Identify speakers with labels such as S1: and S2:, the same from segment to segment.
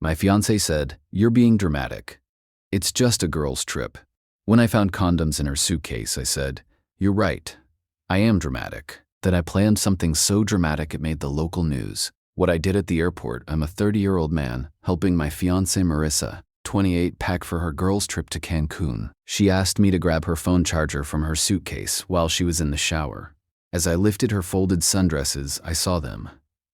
S1: My fiancé said, "You're being dramatic. It's just a girl's trip." When I found condoms in her suitcase, I said, "You're right. I am dramatic." That I planned something so dramatic it made the local news. What I did at the airport, I'm a 30-year-old man helping my fiancée Marissa, 28, pack for her girls' trip to Cancun. She asked me to grab her phone charger from her suitcase while she was in the shower. As I lifted her folded sundresses, I saw them.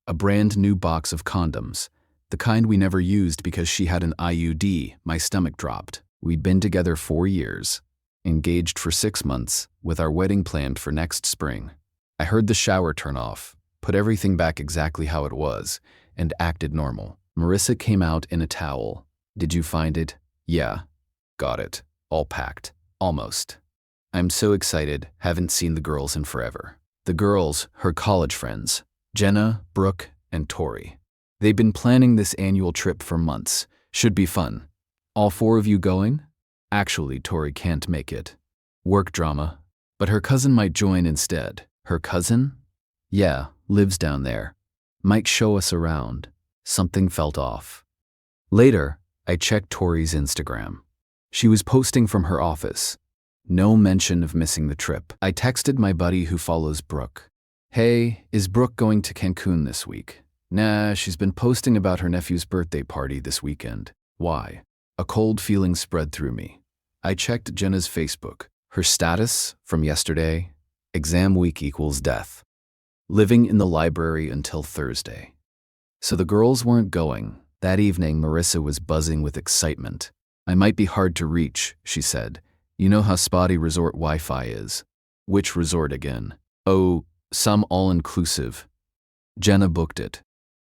S1: A brand new box of condoms. The kind we never used because she had an IUD. My stomach dropped. We'd been together 4 years, engaged for 6 months, with our wedding planned for next spring. I heard the shower turn off, put everything back exactly how it was, and acted normal. Marissa came out in a towel. "Did you find it?" "Yeah. Got it. All packed. Almost." I'm so excited, haven't seen the girls in forever. The girls, her college friends, Jenna, Brooke, and Tori. They've been planning this annual trip for months. Should be fun. All 4 of you going? Actually, Tori can't make it. Work drama. But her cousin might join instead. Her cousin? Yeah, lives down there. Might show us around. Something felt off. Later, I checked Tori's Instagram. She was posting from her office. No mention of missing the trip. I texted my buddy who follows Brooke. "Hey, is Brooke going to Cancun this week?" "Nah, she's been posting about her nephew's birthday party this weekend." Why? A cold feeling spread through me. I checked Jenna's Facebook. Her status from yesterday, exam week equals death. Living in the library until Thursday. So the girls weren't going. That evening, Marissa was buzzing with excitement. "I might be hard to reach," she said. "You know how spotty resort Wi-Fi is." "Which resort again?" "Oh, some all-inclusive." Jenna booked it.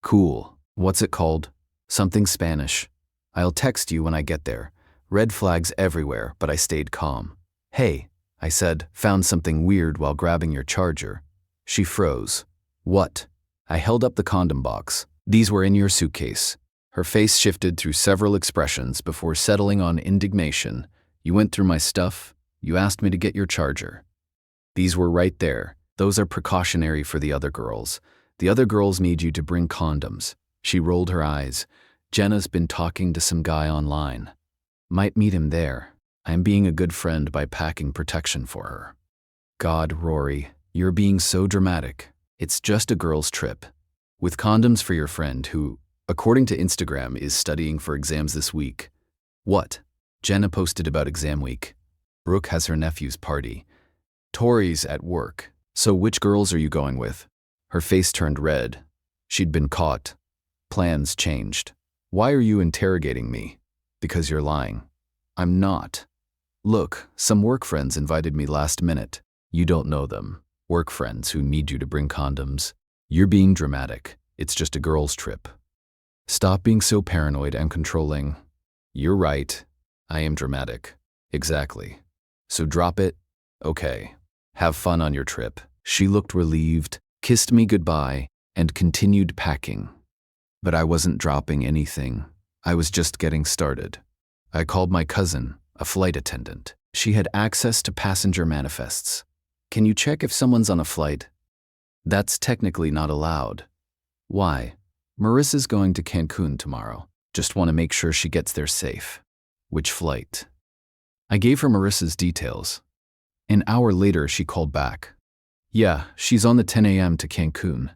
S1: "Cool. What's it called?" "Something Spanish. I'll text you when I get there." Red flags everywhere, but I stayed calm. "Hey," I said, "found something weird while grabbing your charger." She froze. "What?" I held up the condom box. "These were in your suitcase." Her face shifted through several expressions before settling on indignation. "You went through my stuff. You asked me to get your charger." "These were right there. Those are precautionary for the other girls. The other girls need you to bring condoms." She rolled her eyes. "Jenna's been talking to some guy online. Might meet him there. I'm being a good friend by packing protection for her." God, Rory, you're being so dramatic. It's just a girl's trip. With condoms for your friend who, according to Instagram, is studying for exams this week. What? Jenna posted about exam week. Brooke has her nephew's party. Tori's at work. So which girls are you going with? Her face turned red. She'd been caught. Plans changed. "Why are you interrogating me?" "Because you're lying." "I'm not." "Look, some work friends invited me last minute." "You don't know them. Work friends who need you to bring condoms." "You're being dramatic. It's just a girl's trip." "Stop being so paranoid and controlling." "You're right. I am dramatic." "Exactly. So drop it." "Okay. Have fun on your trip." She looked relieved, kissed me goodbye, and continued packing. But I wasn't dropping anything. I was just getting started. I called my cousin, a flight attendant. She had access to passenger manifests. "Can you check if someone's on a flight?" "That's technically not allowed." "Why?" "Marissa's going to Cancun tomorrow. Just want to make sure she gets there safe." "Which flight?" I gave her Marissa's details. An hour later, she called back. "Yeah, she's on the 10 a.m. to Cancun."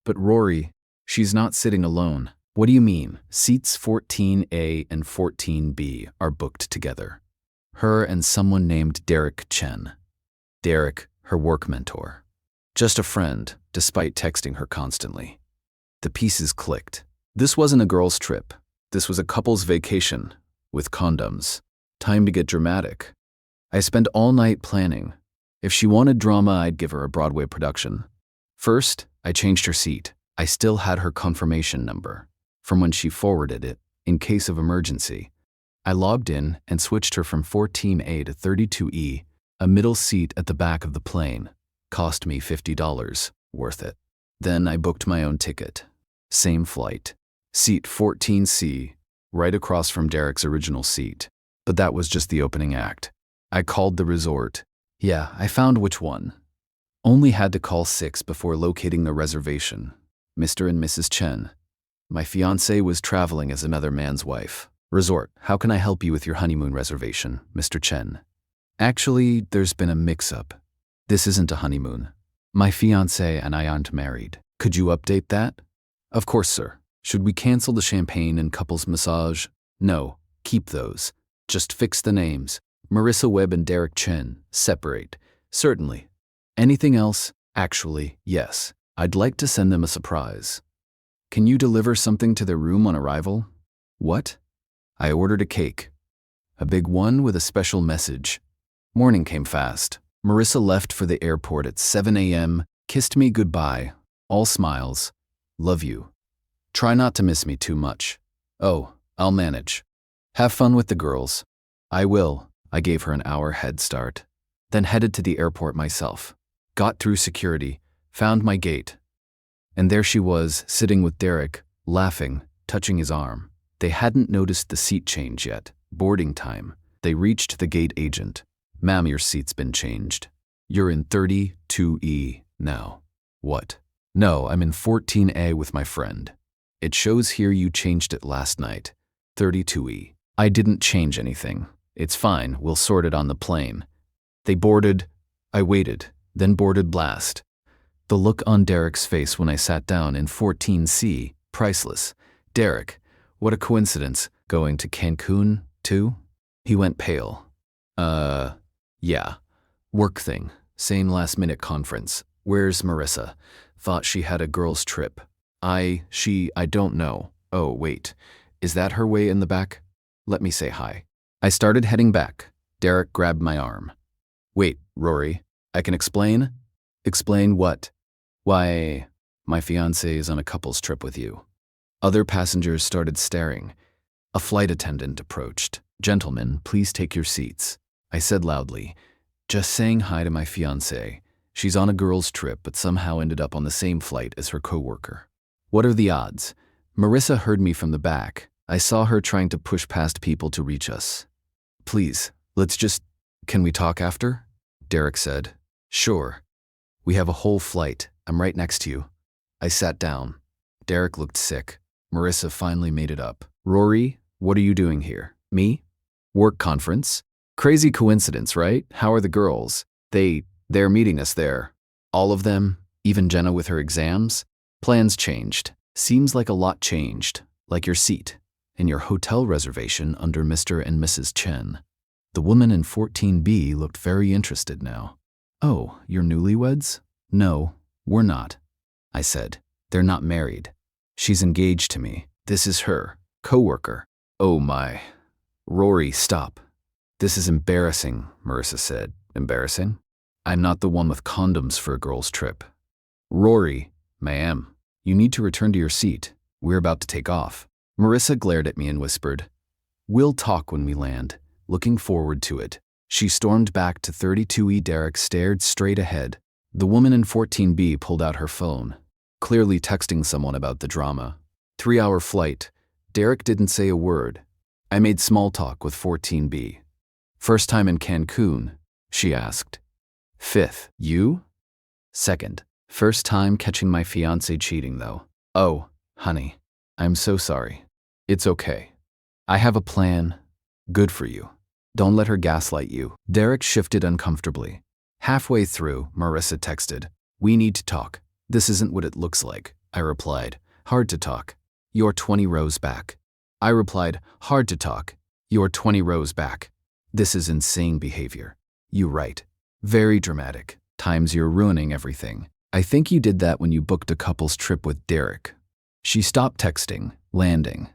S1: "But Rory, she's not sitting alone." "What do you mean?" "Seats 14A and 14B are booked together. Her and someone named Derek Chen." Derek, her work mentor. Just a friend, despite texting her constantly. The pieces clicked. This wasn't a girl's trip. This was a couple's vacation, with condoms. Time to get dramatic. I spent all night planning. If she wanted drama, I'd give her a Broadway production. First, I changed her seat. I still had her confirmation number, from when she forwarded it, in case of emergency. I logged in and switched her from 14A to 32E, a middle seat at the back of the plane. Cost me $50. Worth it. Then I booked my own ticket. Same flight. Seat 14C, right across from Derek's original seat. But that was just the opening act. I called the resort. Yeah, I found which one. Only had to call 6 before locating the reservation. Mr. and Mrs. Chen. My fiancée was traveling as another man's wife. Resort, how can I help you with your honeymoon reservation, Mr. Chen? Actually, there's been a mix-up. This isn't a honeymoon. My fiancée and I aren't married. Could you update that? Of course, sir. Should we cancel the champagne and couples massage? No, keep those. Just fix the names. Marissa Webb and Derek Chen. Separate. Certainly. Anything else? Actually, yes. I'd like to send them a surprise. Can you deliver something to their room on arrival? What? I ordered a cake. A big one with a special message. Morning came fast. Marissa left for the airport at 7 a.m., kissed me goodbye. All smiles. Love you. Try not to miss me too much. Oh, I'll manage. Have fun with the girls. I will. I gave her an hour head start. Then headed to the airport myself. Got through security, found my gate. And there she was, sitting with Derek, laughing, touching his arm. They hadn't noticed the seat change yet. Boarding time. They reached the gate agent. Ma'am, your seat's been changed. You're in 32E now. What? No, I'm in 14A with my friend. It shows here you changed it last night. 32E. I didn't change anything. It's fine, we'll sort it on the plane. They boarded. I waited, then boarded blast. The look on Derek's face when I sat down in 14C, priceless. Derek, what a coincidence, going to Cancun, too? He went pale. Yeah. Work thing. Same last-minute conference. Where's Marissa? Thought she had a girls' trip. I don't know. Oh, wait. Is that her way in the back? Let me say hi. I started heading back. Derek grabbed my arm. Wait, Rory. I can explain? Explain what? Why, my fiancée is on a couple's trip with you. Other passengers started staring. A flight attendant approached. Gentlemen, please take your seats. I said loudly, just saying hi to my fiancée. She's on a girls' trip but somehow ended up on the same flight as her coworker. What are the odds? Marissa heard me from the back. I saw her trying to push past people to reach us. Please, can we talk after? Derek said. Sure. We have a whole flight. I'm right next to you. I sat down. Derek looked sick. Marissa finally made it up. Rory, what are you doing here? Me? Work conference? Crazy coincidence, right? How are the girls? They're meeting us there. All of them? Even Jenna with her exams? Plans changed. Seems like a lot changed. Like your seat. And your hotel reservation under Mr. and Mrs. Chen. The woman in 14B looked very interested now. Oh, you're newlyweds? No, we're not. I said. They're not married. She's engaged to me. This is her coworker. Oh my. Rory, stop. This is embarrassing, Marissa said. Embarrassing? I'm not the one with condoms for a girls' trip. Rory, ma'am, you need to return to your seat. We're about to take off. Marissa glared at me and whispered, We'll talk when we land. Looking forward to it. She stormed back to 32E. Derek stared straight ahead. The woman in 14B pulled out her phone, clearly texting someone about the drama. 3-hour flight. Derek didn't say a word. I made small talk with 14B. First time in Cancun? She asked. Fifth. You? Second. First time catching my fiancé cheating though. Oh, honey. I'm so sorry. It's okay. I have a plan. Good for you. Don't let her gaslight you. Derek shifted uncomfortably. Halfway through, Marissa texted, We need to talk. This isn't what it looks like. I replied, Hard to talk. You're 20 rows back. I replied, Hard to talk. You're 20 rows back. This is insane behavior. You right. Very dramatic. Times you're ruining everything. I think you did that when you booked a couple's trip with Derek. She stopped texting, landing.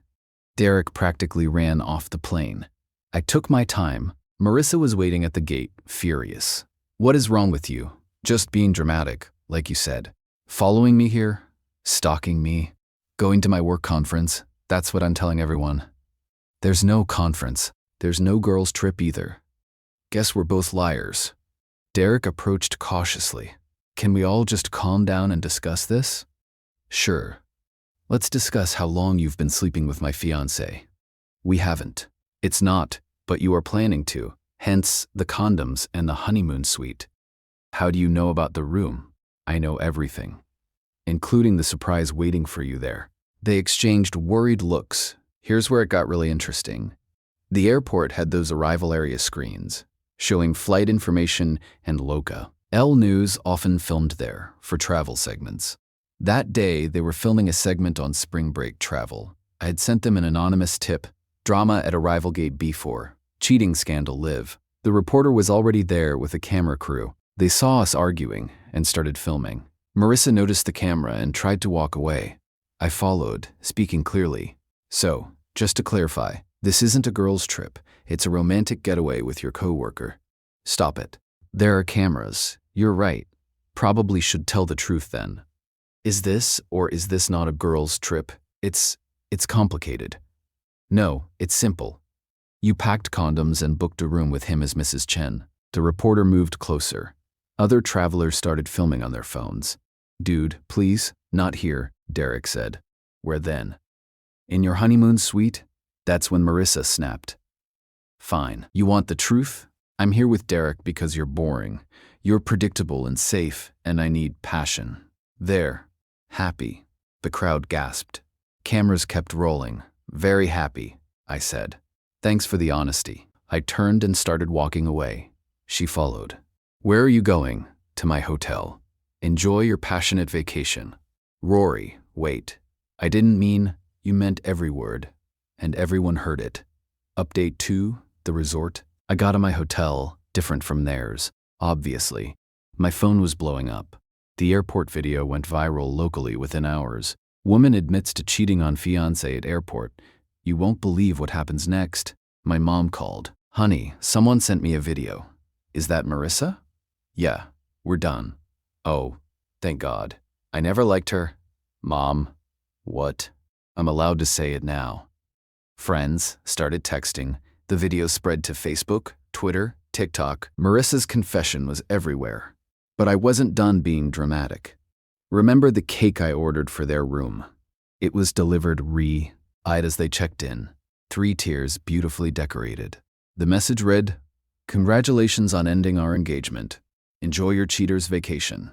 S1: Derek practically ran off the plane. I took my time. Marissa was waiting at the gate, furious. What is wrong with you? Just being dramatic, like you said. Following me here? Stalking me? Going to my work conference? That's what I'm telling everyone. There's no conference. There's no girls' trip either. Guess we're both liars. Derek approached cautiously. Can we all just calm down and discuss this? Sure. Let's discuss how long you've been sleeping with my fiancé. We haven't. It's not, but you are planning to, hence the condoms and the honeymoon suite. How do you know about the room? I know everything, including the surprise waiting for you there. They exchanged worried looks. Here's where it got really interesting. The airport had those arrival area screens, showing flight information and loca. L News often filmed there for travel segments. That day, they were filming a segment on spring break travel. I had sent them an anonymous tip, drama at arrival gate B4, cheating scandal live. The reporter was already there with a camera crew. They saw us arguing and started filming. Marissa noticed the camera and tried to walk away. I followed, speaking clearly. So, just to clarify, this isn't a girls' trip. It's a romantic getaway with your coworker. Stop it. There are cameras. You're right. Probably should tell the truth then. Is this or is this not a girls' trip? It's complicated. No, it's simple. You packed condoms and booked a room with him as Mrs. Chen. The reporter moved closer. Other travelers started filming on their phones. Dude, please, not here, Derek said. Where then? In your honeymoon suite? That's when Marissa snapped. Fine. You want the truth? I'm here with Derek because you're boring. You're predictable and safe, and I need passion. There. Happy. The crowd gasped. Cameras kept rolling. Very happy, I said. Thanks for the honesty. I turned and started walking away. She followed. Where are you going? To my hotel. Enjoy your passionate vacation. Rory, wait. I didn't mean, you meant every word. And everyone heard it. Update 2, the resort. I got to my hotel, different from theirs, obviously. My phone was blowing up. The airport video went viral locally within hours. Woman admits to cheating on fiancé at airport. You won't believe what happens next. My mom called. Honey, someone sent me a video. Is that Marissa? Yeah, we're done. Oh, thank God. I never liked her. Mom. What? I'm allowed to say it now. Friends started texting. The video spread to Facebook, Twitter, TikTok. Marissa's confession was everywhere. But I wasn't done being dramatic. Remember the cake I ordered for their room? It was delivered eyed as they checked in. 3 tiers beautifully decorated. The message read, "Congratulations on ending our engagement. Enjoy your cheater's vacation."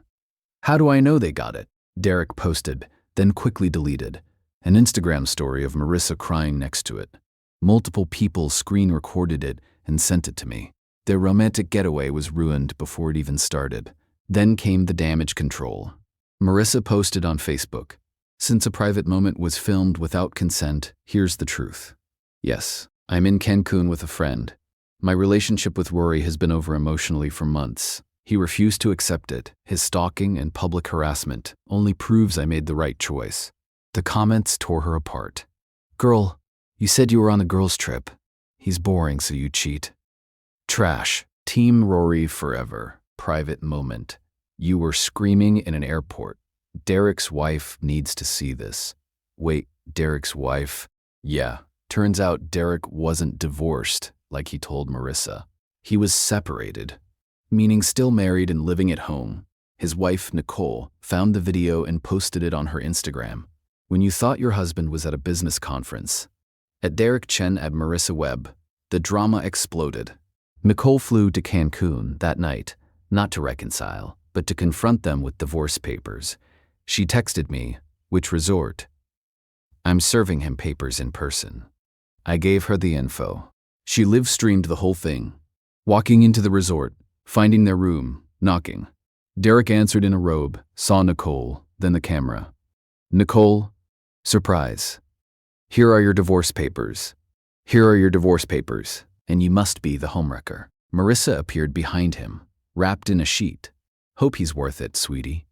S1: How do I know they got it? Derek posted, then quickly deleted. An Instagram story of Marissa crying next to it. Multiple people screen recorded it and sent it to me. Their romantic getaway was ruined before it even started. Then came the damage control. Marissa posted on Facebook, "Since a private moment was filmed without consent, here's the truth. Yes, I'm in Cancun with a friend. My relationship with Rory has been over emotionally for months. He refused to accept it. His stalking and public harassment only proves I made the right choice." The comments tore her apart. "Girl, you said you were on a girls' trip. He's boring, so you cheat." Trash. Team Rory forever. Private moment. You were screaming in an airport. Derek's wife needs to see this. Wait, Derek's wife? Yeah. Turns out Derek wasn't divorced, like he told Marissa. He was separated, meaning still married and living at home. His wife, Nicole, found the video and posted it on her Instagram. When you thought your husband was at a business conference. At Derek Chen at Marissa Webb, the drama exploded. Nicole flew to Cancun that night, not to reconcile, but to confront them with divorce papers. She texted me, "Which resort?" I'm serving him papers in person. I gave her the info. She live-streamed the whole thing. Walking into the resort, finding their room, knocking. Derek answered in a robe, saw Nicole, then the camera. "Nicole, surprise. Here are your divorce papers. Here are your divorce papers, and you must be the homewrecker." Marissa appeared behind him, wrapped in a sheet. "Hope he's worth it, sweetie.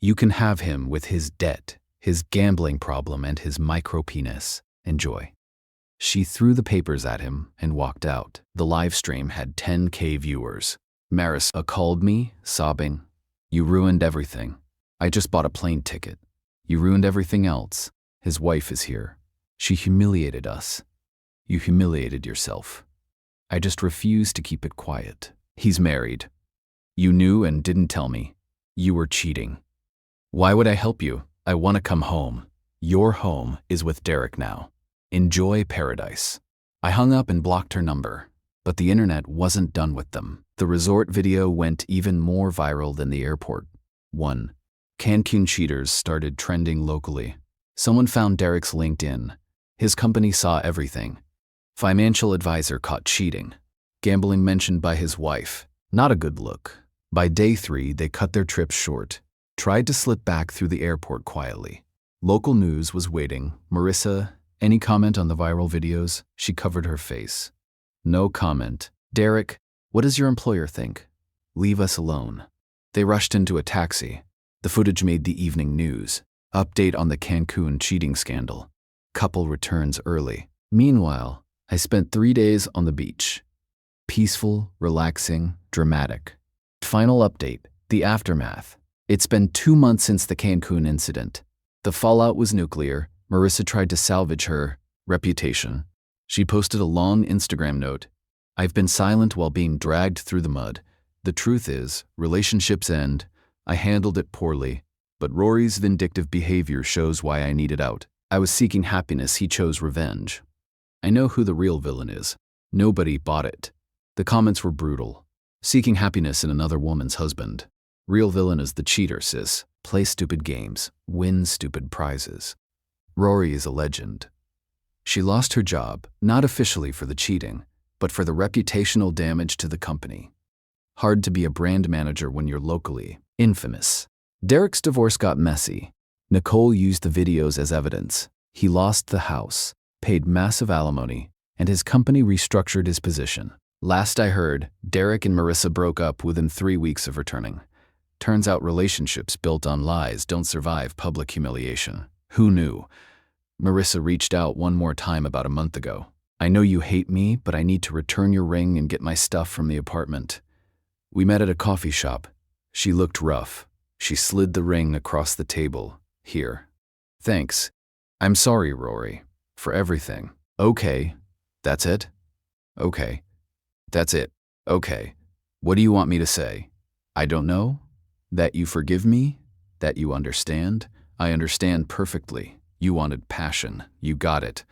S1: You can have him with his debt, his gambling problem, and his micro-penis. Enjoy." She threw the papers at him and walked out. The live stream had 10K viewers. Marissa called me, sobbing. "You ruined everything. I just bought a plane ticket. You ruined everything else. His wife is here. She humiliated us. You humiliated yourself. I just refuse to keep it quiet. He's married. You knew and didn't tell me. You were cheating. Why would I help you? I want to come home. Your home is with Derek now. Enjoy paradise." I hung up and blocked her number, but the internet wasn't done with them. The resort video went even more viral than the airport. 1. Cancun cheaters started trending locally. Someone found Derek's LinkedIn. His company saw everything. Financial advisor caught cheating. Gambling mentioned by his wife. Not a good look. By day 3, they cut their trip short. Tried to slip back through the airport quietly. Local news was waiting. Marissa, any comment on the viral videos? She covered her face. No comment. Derek, what does your employer think? Leave us alone. They rushed into a taxi. The footage made the evening news. Update on the Cancun cheating scandal. Couple returns early. Meanwhile, I spent 3 days on the beach. Peaceful, relaxing, dramatic. Final update, the aftermath. It's been 2 months since the Cancun incident. The fallout was nuclear. Marissa tried to salvage her reputation. She posted a long Instagram note. I've been silent while being dragged through the mud. The truth is, relationships end. I handled it poorly, but Rory's vindictive behavior shows why I needed out. I was seeking happiness, he chose revenge. I know who the real villain is. Nobody bought it. The comments were brutal. Seeking happiness in another woman's husband. Real villain is the cheater, sis. Play stupid games, win stupid prizes. Rory is a legend. She lost her job, not officially for the cheating, but for the reputational damage to the company. Hard to be a brand manager when you're locally infamous. Derek's divorce got messy. Nicole used the videos as evidence. He lost the house, paid massive alimony, and his company restructured his position. Last I heard, Derek and Marissa broke up within 3 weeks of returning. Turns out relationships built on lies don't survive public humiliation. Who knew? Marissa reached out one more time about a month ago. I know you hate me, but I need to return your ring and get my stuff from the apartment. We met at a coffee shop. She looked rough. She slid the ring across the table. Here. Thanks. I'm sorry, Rory, for everything. Okay. That's it? Okay. That's it. Okay. What do you want me to say? I don't know? That you forgive me? That you understand? I understand perfectly. You wanted passion. You got it.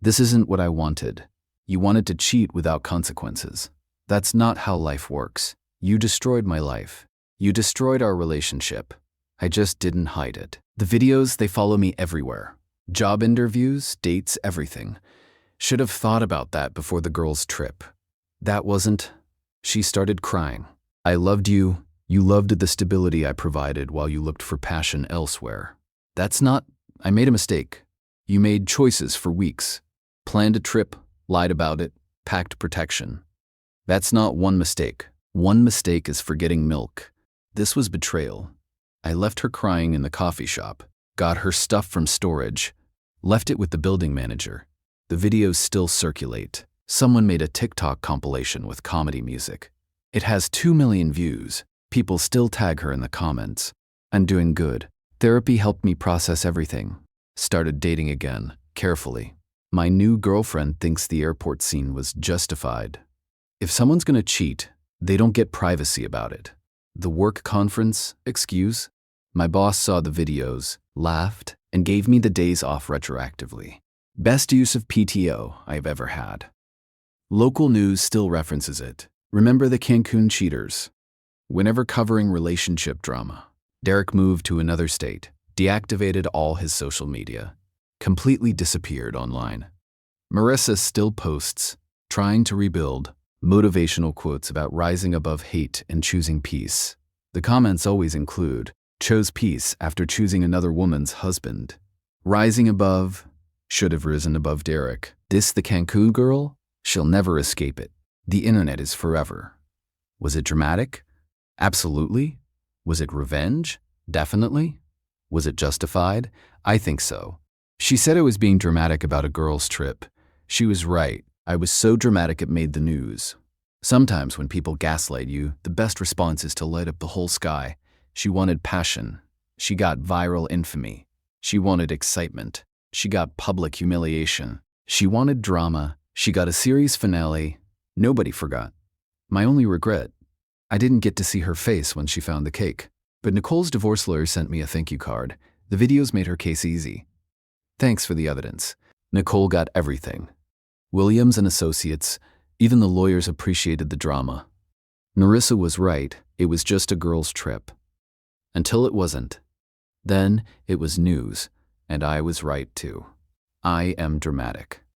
S1: This isn't what I wanted. You wanted to cheat without consequences. That's not how life works. You destroyed my life. You destroyed our relationship. I just didn't hide it. The videos, they follow me everywhere. Job interviews, dates, everything. Should have thought about that before the girls' trip. That wasn't. She started crying. I loved you. You loved the stability I provided while you looked for passion elsewhere. That's not. I made a mistake. You made choices for weeks. Planned a trip, lied about it, packed protection. That's not one mistake. One mistake is forgetting milk. This was betrayal. I left her crying in the coffee shop, got her stuff from storage, left it with the building manager. The videos still circulate. Someone made a TikTok compilation with comedy music. It has 2 million views. People still tag her in the comments. I'm doing good. Therapy helped me process everything. Started dating again, carefully. My new girlfriend thinks the airport scene was justified. If someone's gonna cheat, they don't get privacy about it. The work conference, excuse? My boss saw the videos, laughed, and gave me the days off retroactively. Best use of PTO I've ever had. Local news still references it. Remember the Cancun cheaters? Whenever covering relationship drama, Derek moved to another state, deactivated all his social media, completely disappeared online. Marissa still posts, trying to rebuild, motivational quotes about rising above hate and choosing peace. The comments always include, chose peace after choosing another woman's husband. Rising above, should have risen above Derek. This the Cancun girl? She'll never escape it. The internet is forever. Was it dramatic? Absolutely. Was it revenge? Definitely. Was it justified? I think so. She said I was being dramatic about a girl's trip. She was right. I was so dramatic it made the news. Sometimes when people gaslight you, the best response is to light up the whole sky. She wanted passion. She got viral infamy. She wanted excitement. She got public humiliation. She wanted drama. She got a series finale. Nobody forgot. My only regret, I didn't get to see her face when she found the cake. But Nicole's divorce lawyer sent me a thank you card. The videos made her case easy. Thanks for the evidence. Nicole got everything. Williams and Associates, even the lawyers appreciated the drama. Marissa was right, it was just a girl's trip. Until it wasn't. Then it was news, And I was right too. I am dramatic.